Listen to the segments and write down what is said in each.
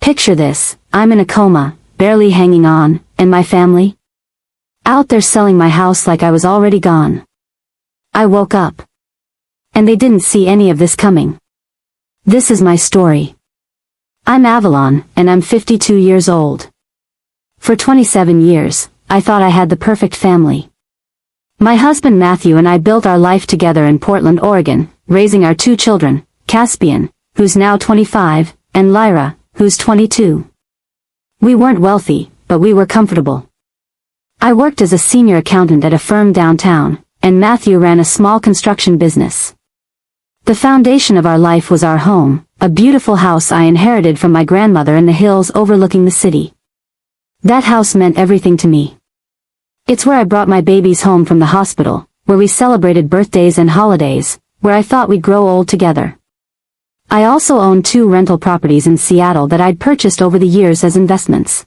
Picture this, I'm in a coma, barely hanging on, and my family? Out there selling my house like I was already gone. I woke up. And they didn't see any of this coming. This is my story. I'm Avalon, and I'm 52 years old. For 27 years, I thought I had the perfect family. My husband Matthew and I built our life together in Portland, Oregon, raising our two children, Caspian, who's now 25, and Lyra, who's 22. We weren't wealthy, but we were comfortable. I worked as a senior accountant at a firm downtown, and Matthew ran a small construction business. The foundation of our life was our home, a beautiful house I inherited from my grandmother in the hills overlooking the city. That house meant everything to me. It's where I brought my babies home from the hospital, where we celebrated birthdays and holidays, where I thought we'd grow old together. I also owned 2 rental properties in Seattle that I'd purchased over the years as investments.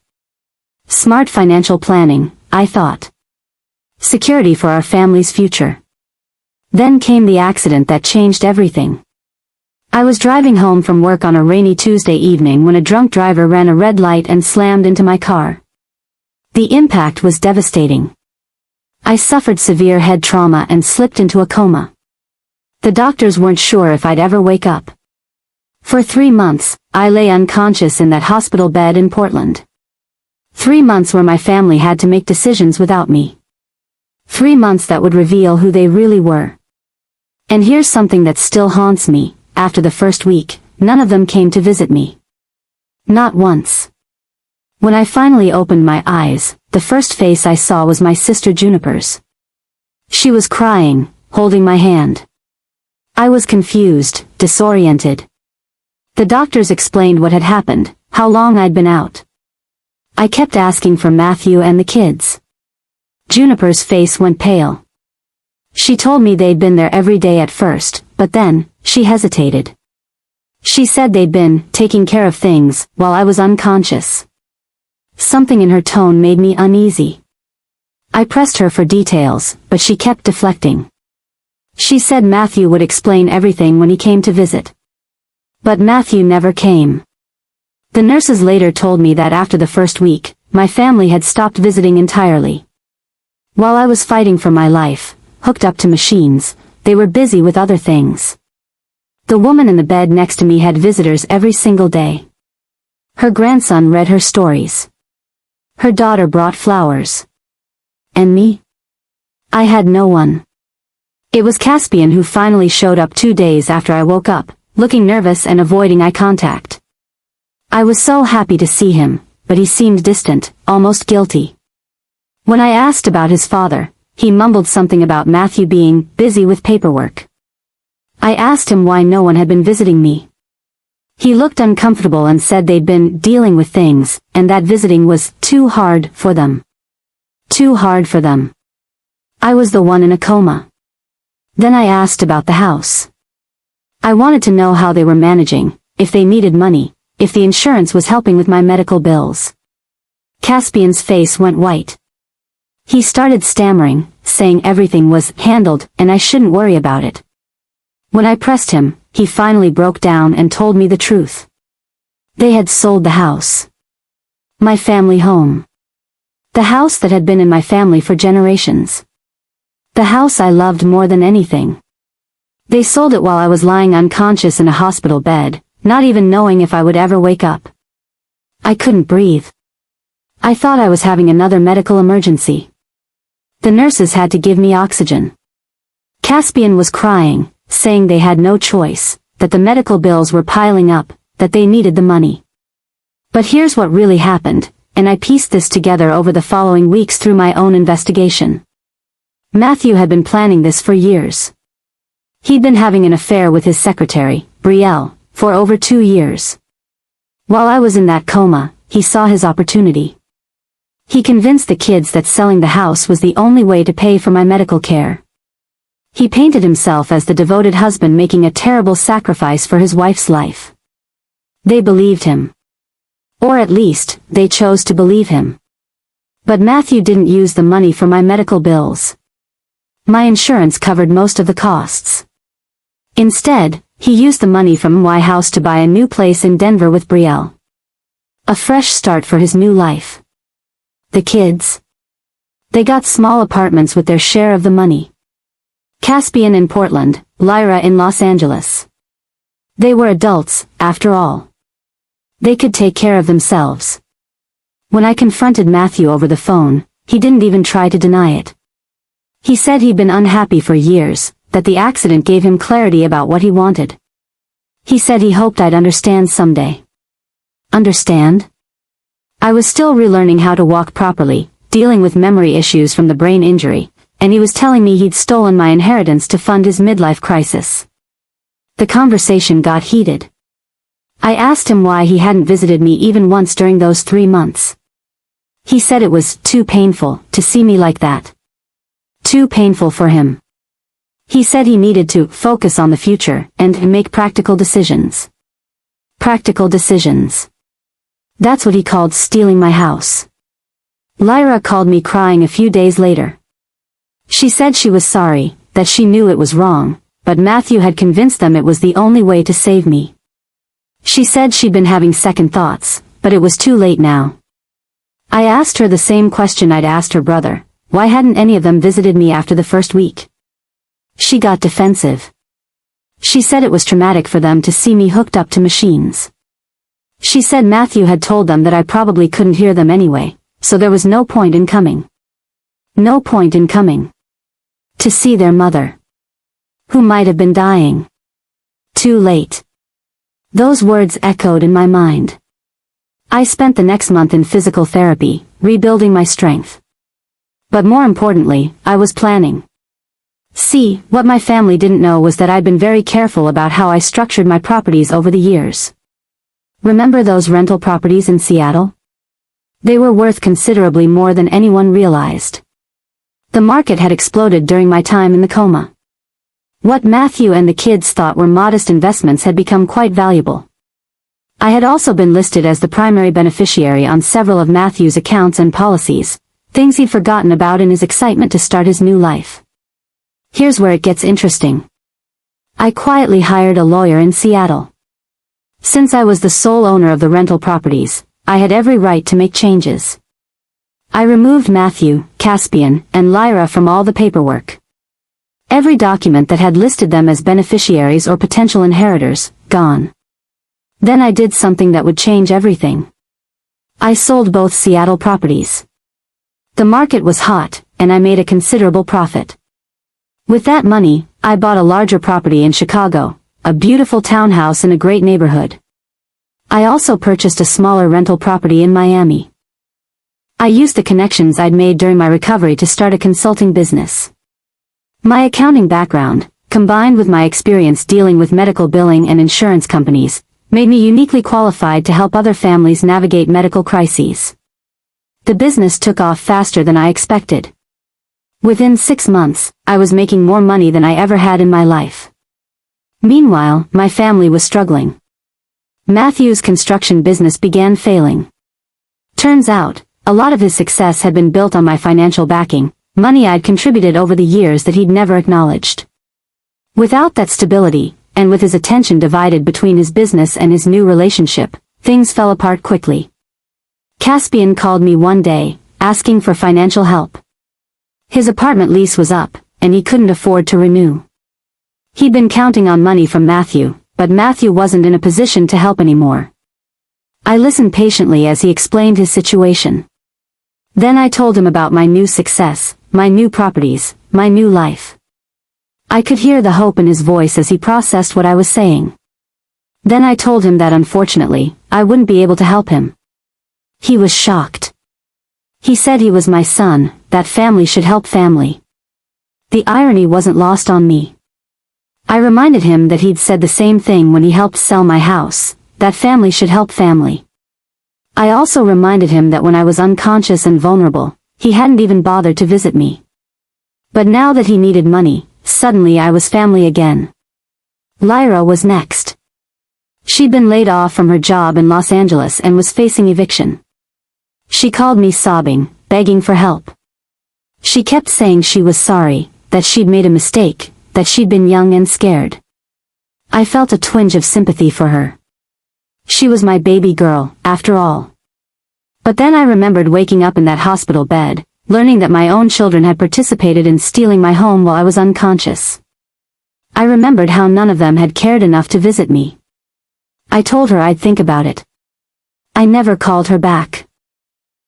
Smart financial planning, I thought. Security for our family's future. Then came the accident that changed everything. I was driving home from work on a rainy Tuesday evening when a drunk driver ran a red light and slammed into my car. The impact was devastating. I suffered severe head trauma and slipped into a coma. The doctors weren't sure if I'd ever wake up. For 3 months, I lay unconscious in that hospital bed in Portland. 3 months where my family had to make decisions without me. 3 months that would reveal who they really were. And here's something that still haunts me. After the first week, none of them came to visit me. Not once. When I finally opened my eyes, the first face I saw was my sister Juniper's. She was crying, holding my hand. I was confused, disoriented. The doctors explained what had happened, how long I'd been out. I kept asking for Matthew and the kids. Juniper's face went pale. She told me they'd been there every day at first, but then, she hesitated. She said they'd been taking care of things while I was unconscious. Something in her tone made me uneasy. I pressed her for details, but she kept deflecting. She said Matthew would explain everything when he came to visit. But Matthew never came. The nurses later told me that after the first week, my family had stopped visiting entirely. While I was fighting for my life, hooked up to machines, they were busy with other things. The woman in the bed next to me had visitors every single day. Her grandson read her stories. Her daughter brought flowers. And me? I had no one. It was Caspian who finally showed up 2 days after I woke up, looking nervous and avoiding eye contact. I was so happy to see him, but he seemed distant, almost guilty. When I asked about his father, he mumbled something about Matthew being busy with paperwork. I asked him why no one had been visiting me. He looked uncomfortable and said they'd been dealing with things, and that visiting was too hard for them. Too hard for them. I was the one in a coma. Then I asked about the house. I wanted to know how they were managing, if they needed money, if the insurance was helping with my medical bills. Caspian's face went white. He started stammering, saying everything was handled and I shouldn't worry about it. When I pressed him, he finally broke down and told me the truth. They had sold the house. My family home. The house that had been in my family for generations. The house I loved more than anything. They sold it while I was lying unconscious in a hospital bed, not even knowing if I would ever wake up. I couldn't breathe. I thought I was having another medical emergency. The nurses had to give me oxygen. Caspian was crying, saying they had no choice, that the medical bills were piling up, that they needed the money. But here's what really happened, and I pieced this together over the following weeks through my own investigation. Matthew had been planning this for years. He'd been having an affair with his secretary, Betrayal, for over 2 years. While I was in that coma, he saw his opportunity. He convinced the kids that selling the house was the only way to pay for my medical care. He painted himself as the devoted husband making a terrible sacrifice for his wife's life. They believed him. Or at least, they chose to believe him. But Matthew didn't use the money for my medical bills. My insurance covered most of the costs. Instead, he used the money from my house to buy a new place in Denver with Betrayal. A fresh start for his new life. The kids. They got small apartments with their share of the money. Caspian in Portland, Lyra in Los Angeles. They were adults, after all. They could take care of themselves. When I confronted Matthew over the phone, he didn't even try to deny it. He said he'd been unhappy for years, that the accident gave him clarity about what he wanted. He said he hoped I'd understand someday. Understand? I was still relearning how to walk properly, dealing with memory issues from the brain injury, and he was telling me he'd stolen my inheritance to fund his midlife crisis. The conversation got heated. I asked him why he hadn't visited me even once during those 3 months. He said it was too painful to see me like that. Too painful for him. He said he needed to focus on the future and make practical decisions. Practical decisions. That's what he called stealing my house. Lyra called me crying a few days later. She said she was sorry, that she knew it was wrong, but Matthew had convinced them it was the only way to save me. She said she'd been having second thoughts, but it was too late now. I asked her the same question I'd asked her brother: why hadn't any of them visited me after the first week? She got defensive. She said it was traumatic for them to see me hooked up to machines. She said Matthew had told them that I probably couldn't hear them anyway, so there was no point in coming. No point in coming. To see their mother. Who might have been dying. Too late. Those words echoed in my mind. I spent the next month in physical therapy, rebuilding my strength. But more importantly, I was planning. See, what my family didn't know was that I'd been very careful about how I structured my properties over the years. Remember those rental properties in Seattle? They were worth considerably more than anyone realized. The market had exploded during my time in the Coma. What Matthew and the kids thought were modest investments had become quite valuable. I had also been listed as the primary beneficiary on several of Matthew's accounts and policies, things he'd forgotten about in his excitement to start his new life. Here's where it gets interesting. I quietly hired a lawyer in Seattle. Since I was the sole owner of the rental properties, I had every right to make changes. I removed Matthew, Caspian, and Lyra from all the paperwork. Every document that had listed them as beneficiaries or potential inheritors, gone. Then I did something that would change everything. I sold both Seattle properties. The market was hot, and I made a considerable profit. With that money, I bought a larger property in Chicago, a beautiful townhouse in a great neighborhood. I also purchased a smaller rental property in Miami. I used the connections I'd made during my recovery to start a consulting business. My accounting background, combined with my experience dealing with medical billing and insurance companies, made me uniquely qualified to help other families navigate medical crises. The business took off faster than I expected. Within 6 months, I was making more money than I ever had in my life. Meanwhile, my family was struggling. Matthew's construction business began failing. Turns out, a lot of his success had been built on my financial backing, money I'd contributed over the years that he'd never acknowledged. Without that stability, and with his attention divided between his business and his new relationship, things fell apart quickly. Caspian called me one day, asking for financial help. His apartment lease was up, and he couldn't afford to renew. He'd been counting on money from Matthew, but Matthew wasn't in a position to help anymore. I listened patiently as he explained his situation. Then I told him about my new success, my new properties, my new life. I could hear the hope in his voice as he processed what I was saying. Then I told him that unfortunately, I wouldn't be able to help him. He was shocked. He said he was my son, that family should help family. The irony wasn't lost on me. I reminded him that he'd said the same thing when he helped sell my house, that family should help family. I also reminded him that when I was unconscious and vulnerable, he hadn't even bothered to visit me. But now that he needed money, suddenly I was family again. Lyra was next. She'd been laid off from her job in Los Angeles and was facing eviction. She called me sobbing, begging for help. She kept saying she was sorry, that she'd made a mistake, that she'd been young and scared. I felt a twinge of sympathy for her. She was my baby girl, after all. But then I remembered waking up in that hospital bed, learning that my own children had participated in stealing my home while I was unconscious. I remembered how none of them had cared enough to visit me. I told her I'd think about it. I never called her back.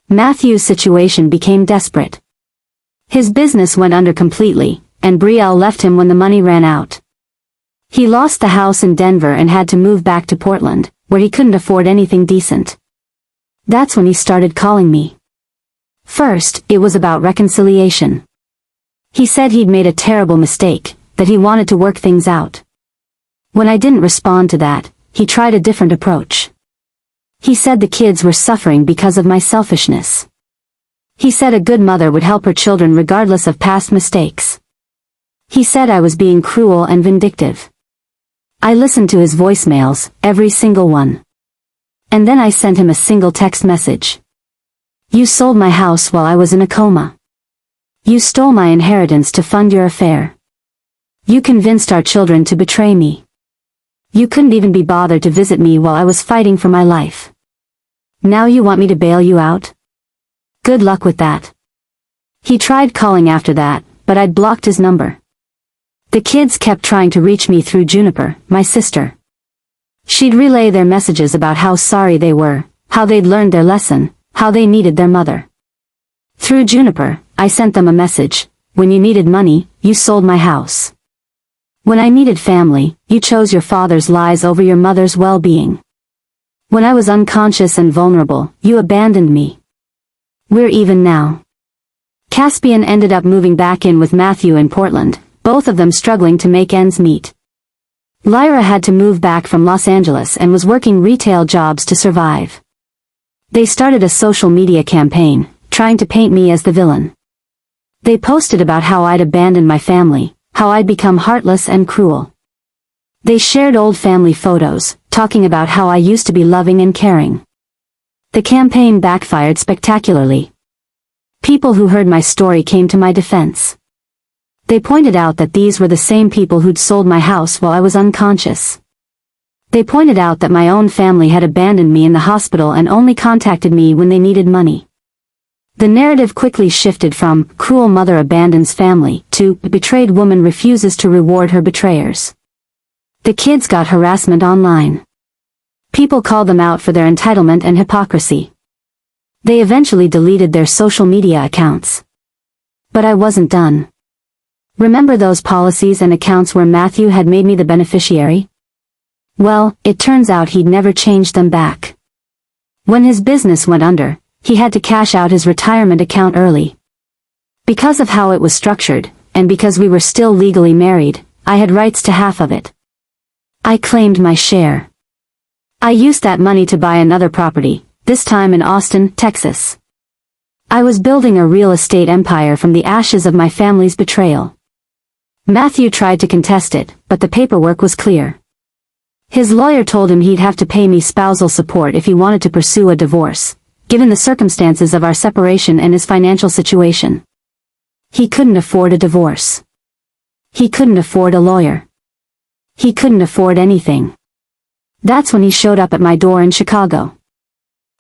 Matthew's situation became desperate. His business went under completely, and Betrayal left him when the money ran out. He lost the house in Denver and had to move back to Portland, where he couldn't afford anything decent. That's when he started calling me. First, it was about reconciliation. He said he'd made a terrible mistake, that he wanted to work things out. When I didn't respond to that, he tried a different approach. He said the kids were suffering because of my selfishness. He said a good mother would help her children regardless of past mistakes. He said I was being cruel and vindictive. I listened to his voicemails, every single one. And then I sent him a single text message. You sold my house while I was in a coma. You stole my inheritance to fund your affair. You convinced our children to betray me. You couldn't even be bothered to visit me while I was fighting for my life. Now you want me to bail you out? Good luck with that. He tried calling after that, but I'd blocked his number. The kids kept trying to reach me through Juniper, my sister. She'd relay their messages about how sorry they were, how they'd learned their lesson, how they needed their mother. Through Juniper, I sent them a message: when you needed money, you sold my house. When I needed family, you chose your father's lies over your mother's well-being. When I was unconscious and vulnerable, you abandoned me. We're even now. Caspian ended up moving back in with Matthew in Portland, both of them struggling to make ends meet. Lyra had to move back from Los Angeles and was working retail jobs to survive. They started a social media campaign, trying to paint me as the villain. They posted about how I'd abandoned my family, how I'd become heartless and cruel. They shared old family photos, talking about how I used to be loving and caring. The campaign backfired spectacularly. People who heard my story came to my defense. They pointed out that these were the same people who'd sold my house while I was unconscious. They pointed out that my own family had abandoned me in the hospital and only contacted me when they needed money. The narrative quickly shifted from cruel mother abandons family to betrayed woman refuses to reward her betrayers. The kids got harassment online. People called them out for their entitlement and hypocrisy. They eventually deleted their social media accounts. But I wasn't done. Remember those policies and accounts where Matthew had made me the beneficiary? Well, it turns out he'd never changed them back. When his business went under, he had to cash out his retirement account early. Because of how it was structured, and because we were still legally married, I had rights to half of it. I claimed my share. I used that money to buy another property, this time in Austin, Texas. I was building a real estate empire from the ashes of my family's betrayal. Matthew tried to contest it, but the paperwork was clear. His lawyer told him he'd have to pay me spousal support if he wanted to pursue a divorce, given the circumstances of our separation and his financial situation. He couldn't afford a divorce. He couldn't afford a lawyer. He couldn't afford anything. That's when he showed up at my door in Chicago.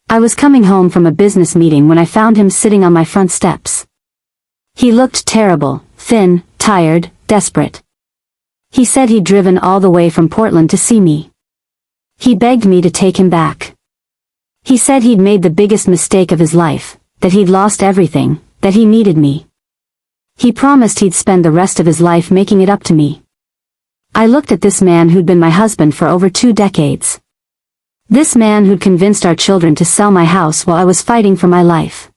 I was coming home from a business meeting when I found him sitting on my front steps. He looked terrible, thin, tired, desperate. He said he'd driven all the way from Portland to see me. He begged me to take him back. He said he'd made the biggest mistake of his life, that he'd lost everything, that he needed me. He promised he'd spend the rest of his life making it up to me. I looked at this man who'd been my husband for over 2 decades. This man who'd convinced our children to sell my house while I was fighting for my life.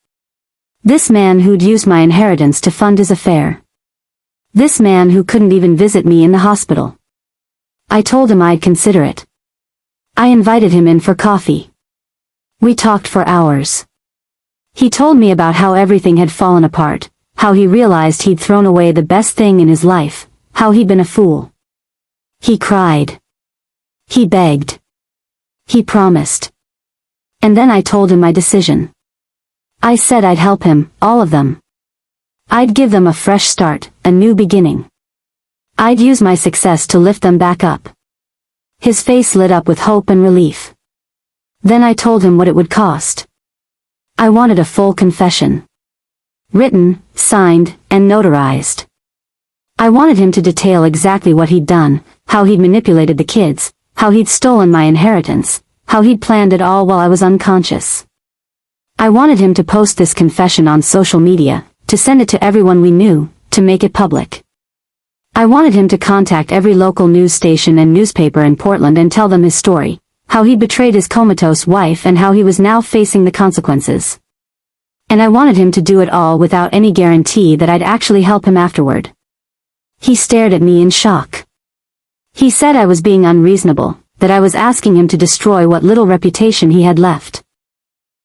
This man who'd used my inheritance to fund his affair. This man who couldn't even visit me in the hospital. I told him I'd consider it. I invited him in for coffee. We talked for hours. He told me about how everything had fallen apart, how he realized he'd thrown away the best thing in his life, how he'd been a fool. He cried. He begged. He promised. And then I told him my decision. I said I'd help him, all of them. I'd give them a fresh start, a new beginning. I'd use my success to lift them back up. His face lit up with hope and relief. Then I told him what it would cost. I wanted a full confession. Written, signed, and notarized. I wanted him to detail exactly what he'd done, how he'd manipulated the kids, how he'd stolen my inheritance, how he'd planned it all while I was unconscious. I wanted him to post this confession on social media, to send it to everyone we knew, to make it public. I wanted him to contact every local news station and newspaper in Portland and tell them his story, how he betrayed his comatose wife and how he was now facing the consequences. And I wanted him to do it all without any guarantee that I'd actually help him afterward. He stared at me in shock. He said I was being unreasonable, that I was asking him to destroy what little reputation he had left.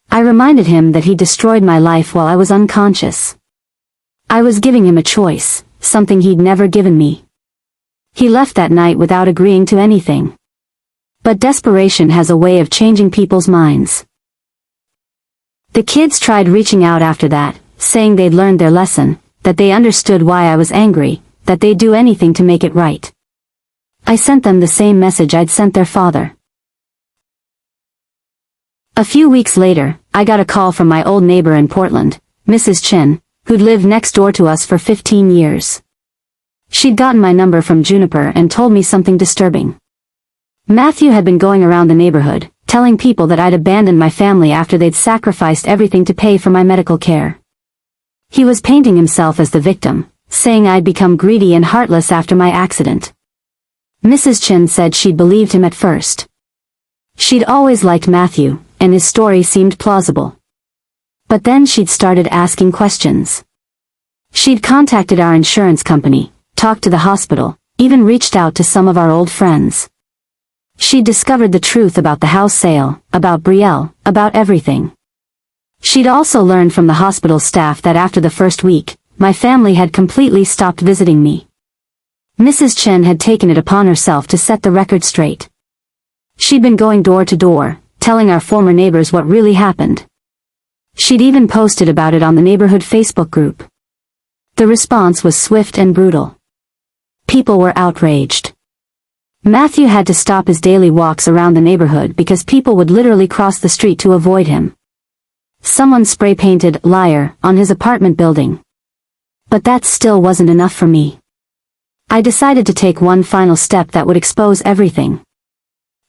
I reminded him that he destroyed my life while I was unconscious. I was giving him a choice, something he'd never given me. He left that night without agreeing to anything. But desperation has a way of changing people's minds. The kids tried reaching out after that, saying they'd learned their lesson, that they understood why I was angry, that they'd do anything to make it right. I sent them the same message I'd sent their father. A few weeks later, I got a call from my old neighbor in Portland, Mrs. Chen, who'd lived next door to us for 15 years. She'd gotten my number from Juniper and told me something disturbing. Matthew had been going around the neighborhood, telling people that I'd abandoned my family after they'd sacrificed everything to pay for my medical care. He was painting himself as the victim, saying I'd become greedy and heartless after my accident. Mrs. Chen said she'd believed him at first. She'd always liked Matthew, and his story seemed plausible. But then she'd started asking questions. She'd contacted our insurance company, talked to the hospital, even reached out to some of our old friends. She'd discovered the truth about the house sale, about Betrayal, about everything. She'd also learned from the hospital staff that after the first week, my family had completely stopped visiting me. Mrs. Chen had taken it upon herself to set the record straight. She'd been going door to door, telling our former neighbors what really happened. She'd even posted about it on the neighborhood Facebook group. The response was swift and brutal. People were outraged. Matthew had to stop his daily walks around the neighborhood because people would literally cross the street to avoid him. Someone spray-painted "liar" on his apartment building. But that still wasn't enough for me. I decided to take one final step that would expose everything.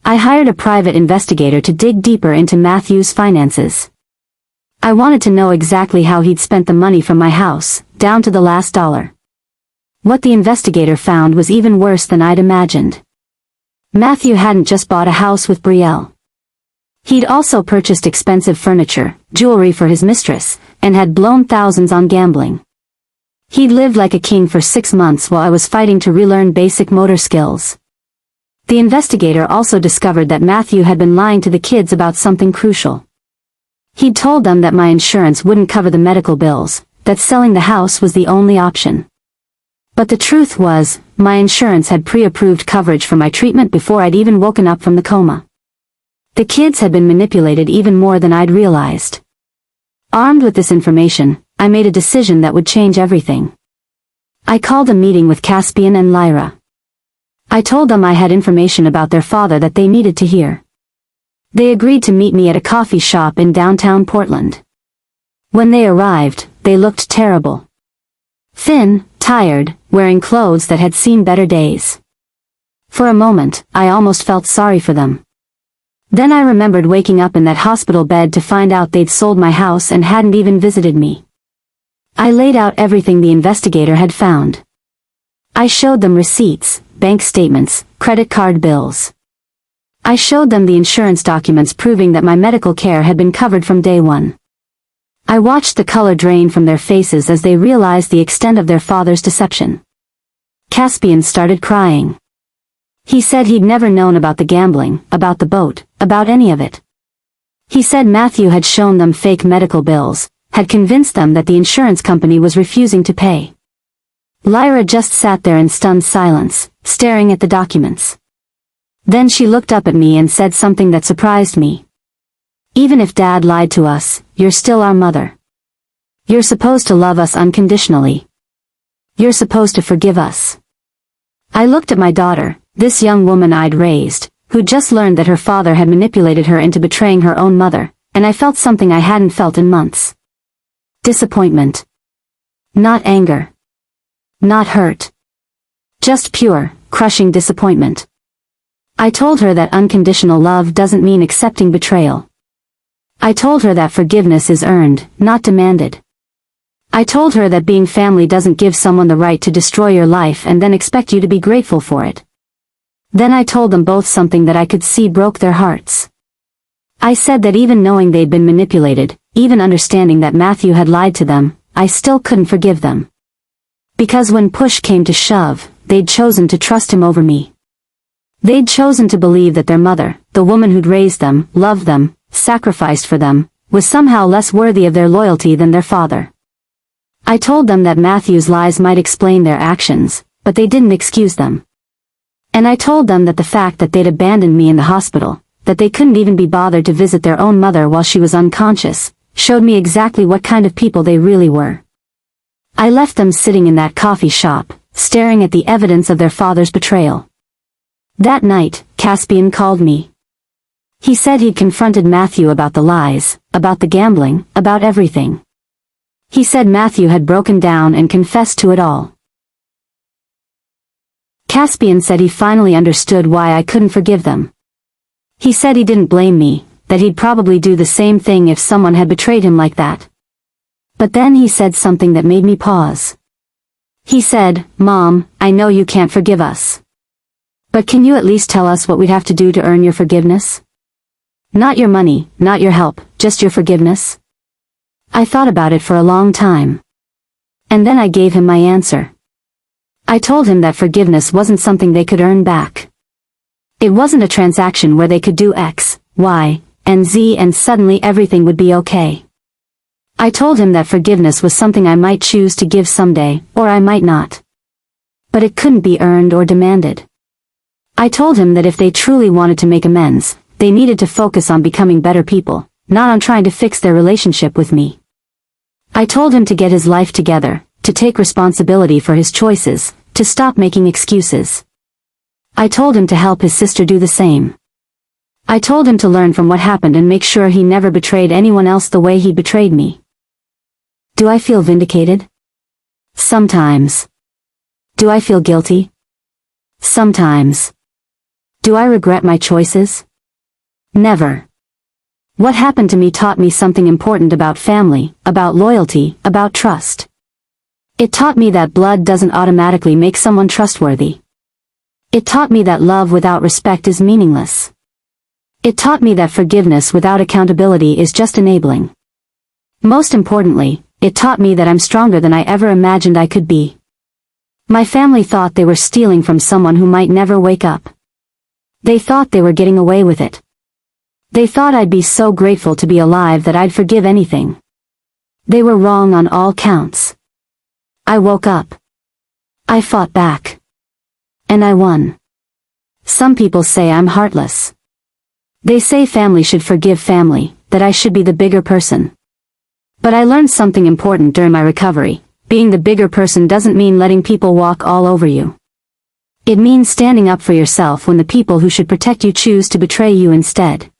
I hired a private investigator to dig deeper into Matthew's finances. I wanted to know exactly how he'd spent the money from my house, down to the last dollar. What the investigator found was even worse than I'd imagined. Matthew hadn't just bought a house with Betrayal. He'd also purchased expensive furniture, jewelry for his mistress, and had blown thousands on gambling. He'd lived like a king for 6 months while I was fighting to relearn basic motor skills. The investigator also discovered that Matthew had been lying to the kids about something crucial. He'd told them that my insurance wouldn't cover the medical bills, that selling the house was the only option. But the truth was, my insurance had pre-approved coverage for my treatment before I'd even woken up from the coma. The kids had been manipulated even more than I'd realized. Armed with this information, I made a decision that would change everything. I called a meeting with Caspian and Lyra. I told them I had information about their father that they needed to hear. They agreed to meet me at a coffee shop in downtown Portland. When they arrived, they looked terrible. Thin, tired, wearing clothes that had seen better days. For a moment, I almost felt sorry for them. Then I remembered waking up in that hospital bed to find out they'd sold my house and hadn't even visited me. I laid out everything the investigator had found. I showed them receipts, bank statements, credit card bills. I showed them the insurance documents proving that my medical care had been covered from day one. I watched the color drain from their faces as they realized the extent of their father's deception. Caspian started crying. He said he'd never known about the gambling, about the boat, about any of it. He said Matthew had shown them fake medical bills, had convinced them that the insurance company was refusing to pay. Lyra just sat there in stunned silence, staring at the documents. Then she looked up at me and said something that surprised me. "Even if Dad lied to us, you're still our mother. You're supposed to love us unconditionally. You're supposed to forgive us." I looked at my daughter, this young woman I'd raised, who'd just learned that her father had manipulated her into betraying her own mother, and I felt something I hadn't felt in months. Disappointment. Not anger. Not hurt. Just pure, crushing disappointment. I told her that unconditional love doesn't mean accepting betrayal. I told her that forgiveness is earned, not demanded. I told her that being family doesn't give someone the right to destroy your life and then expect you to be grateful for it. Then I told them both something that I could see broke their hearts. I said that even knowing they'd been manipulated, even understanding that Matthew had lied to them, I still couldn't forgive them. Because when push came to shove, they'd chosen to trust him over me. They'd chosen to believe that their mother, the woman who'd raised them, loved them, sacrificed for them, was somehow less worthy of their loyalty than their father. I told them that Matthew's lies might explain their actions, but they didn't excuse them. And I told them that the fact that they'd abandoned me in the hospital, that they couldn't even be bothered to visit their own mother while she was unconscious, showed me exactly what kind of people they really were. I left them sitting in that coffee shop, staring at the evidence of their father's betrayal. That night, Caspian called me. He said he'd confronted Matthew about the lies, about the gambling, about everything. He said Matthew had broken down and confessed to it all. Caspian said he finally understood why I couldn't forgive them. He said he didn't blame me, that he'd probably do the same thing if someone had betrayed him like that. But then he said something that made me pause. He said, "Mom, I know you can't forgive us. But can you at least tell us what we'd have to do to earn your forgiveness? Not your money, not your help, just your forgiveness?" I thought about it for a long time. And then I gave him my answer. I told him that forgiveness wasn't something they could earn back. It wasn't a transaction where they could do X, Y, and Z and suddenly everything would be okay. I told him that forgiveness was something I might choose to give someday, or I might not. But it couldn't be earned or demanded. I told him that if they truly wanted to make amends, they needed to focus on becoming better people, not on trying to fix their relationship with me. I told him to get his life together, to take responsibility for his choices, to stop making excuses. I told him to help his sister do the same. I told him to learn from what happened and make sure he never betrayed anyone else the way he betrayed me. Do I feel vindicated? Sometimes. Do I feel guilty? Sometimes. Do I regret my choices? Never. What happened to me taught me something important about family, about loyalty, about trust. It taught me that blood doesn't automatically make someone trustworthy. It taught me that love without respect is meaningless. It taught me that forgiveness without accountability is just enabling. Most importantly, it taught me that I'm stronger than I ever imagined I could be. My family thought they were stealing from someone who might never wake up. They thought they were getting away with it. They thought I'd be so grateful to be alive that I'd forgive anything. They were wrong on all counts. I woke up. I fought back. And I won. Some people say I'm heartless. They say family should forgive family, that I should be the bigger person. But I learned something important during my recovery. Being the bigger person doesn't mean letting people walk all over you. It means standing up for yourself when the people who should protect you choose to betray you instead.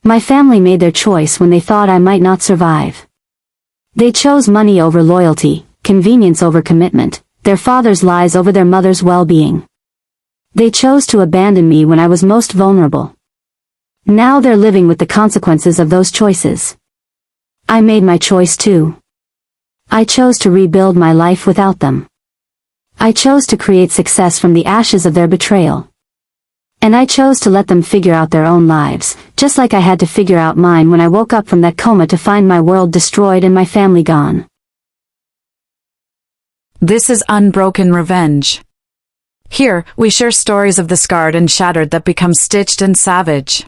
My family made their choice when they thought I might not survive. They chose money over loyalty, convenience over commitment, their father's lies over their mother's well-being. They chose to abandon me when I was most vulnerable. Now they're living with the consequences of those choices. I made my choice too. I chose to rebuild my life without them. I chose to create success from the ashes of their betrayal. And I chose to let them figure out their own lives, just like I had to figure out mine when I woke up from that coma to find my world destroyed and my family gone. This is Unbroken Revenge. Here, we share stories of the scarred and shattered that become stitched and savage.